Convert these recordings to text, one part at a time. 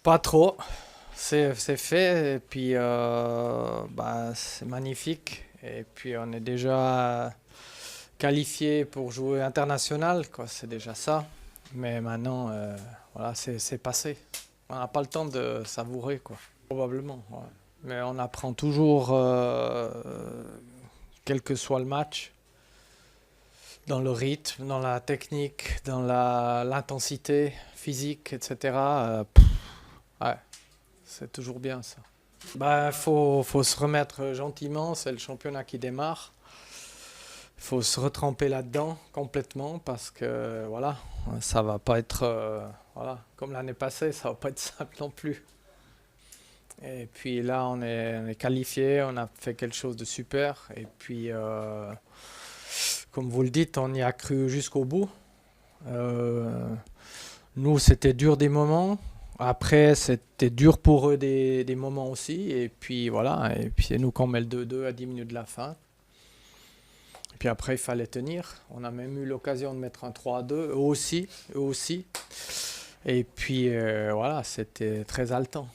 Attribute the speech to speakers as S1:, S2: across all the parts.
S1: Pas trop. C'est fait et puis c'est magnifique. Et puis on est déjà qualifié pour jouer international, quoi. C'est déjà ça. Mais maintenant, voilà, c'est passé. On n'a pas le temps de savourer, quoi. Probablement, ouais. Mais on apprend toujours, quel que soit le match, dans le rythme, dans la technique, dans l'intensité physique, etc. Ouais, c'est toujours bien ça. Faut se remettre gentiment, c'est le championnat qui démarre. Il faut se retremper là-dedans complètement parce que voilà, ça va pas être voilà, comme l'année passée, ça va pas être simple non plus. Et puis là, on est qualifié, on a fait quelque chose de super. Et puis, comme vous le dites, on y a cru jusqu'au bout. Euh, Nous, c'était dur des moments. Après, c'était dur pour eux des moments aussi. Et puis voilà, et puis c'est nous qu'on met le 2-2 à 10 minutes de la fin. Et puis après, il fallait tenir. On a même eu l'occasion de mettre un 3-2, eux aussi, eux aussi. Et puis voilà, c'était très haletant.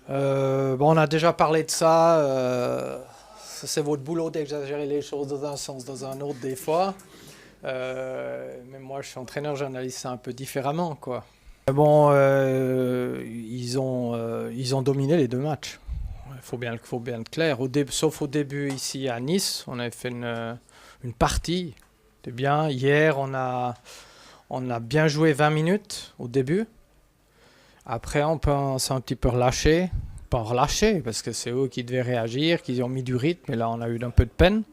S1: On a déjà parlé de ça. C'est votre boulot d'exagérer les choses dans un sens, dans un autre des fois. Mais moi, je suis entraîneur, j'analyse ça un peu différemment, quoi. Ils ont dominé les deux matchs. Faut bien être clair. Sauf au début ici à Nice, on avait fait une partie. C'était bien. Hier, on a bien joué 20 minutes au début. Après, on s'est un petit peu relâché. Pas relâché, parce que c'est eux qui devaient réagir, qui ont mis du rythme. Et là, on a eu un peu de peine.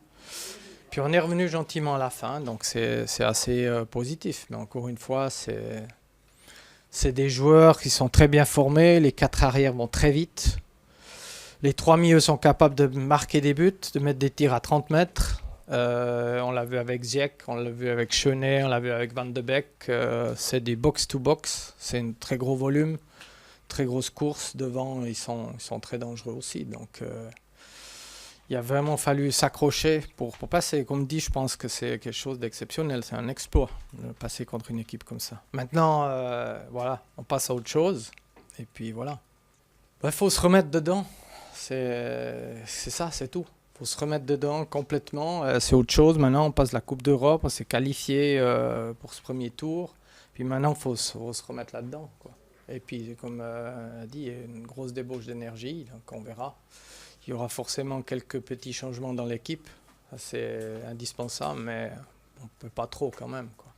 S1: Puis on est revenu gentiment à la fin, donc c'est assez positif. Mais encore une fois, c'est des joueurs qui sont très bien formés. Les quatre arrières vont très vite. Les trois milieux sont capables de marquer des buts, de mettre des tirs à 30 mètres. On l'a vu avec Ziyech, on l'a vu avec Chenet, on l'a vu avec Van de Beek. C'est des box-to-box, c'est un très gros volume, très grosse course. Devant, ils sont très dangereux aussi. Donc il a vraiment fallu s'accrocher pour passer. Comme dit, je pense que c'est quelque chose d'exceptionnel, c'est un exploit de passer contre une équipe comme ça. Maintenant, voilà, on passe à autre chose. Et puis voilà. Il faut se remettre dedans. C'est ça, c'est tout. Il faut se remettre dedans complètement. C'est autre chose. Maintenant, on passe la Coupe d'Europe. On s'est qualifié pour ce premier tour. Puis maintenant, faut se remettre là-dedans, quoi. Et puis, comme a dit, il y a une grosse débauche d'énergie. Donc, on verra. Il y aura forcément quelques petits changements dans l'équipe. C'est indispensable, mais on ne peut pas trop quand même, quoi.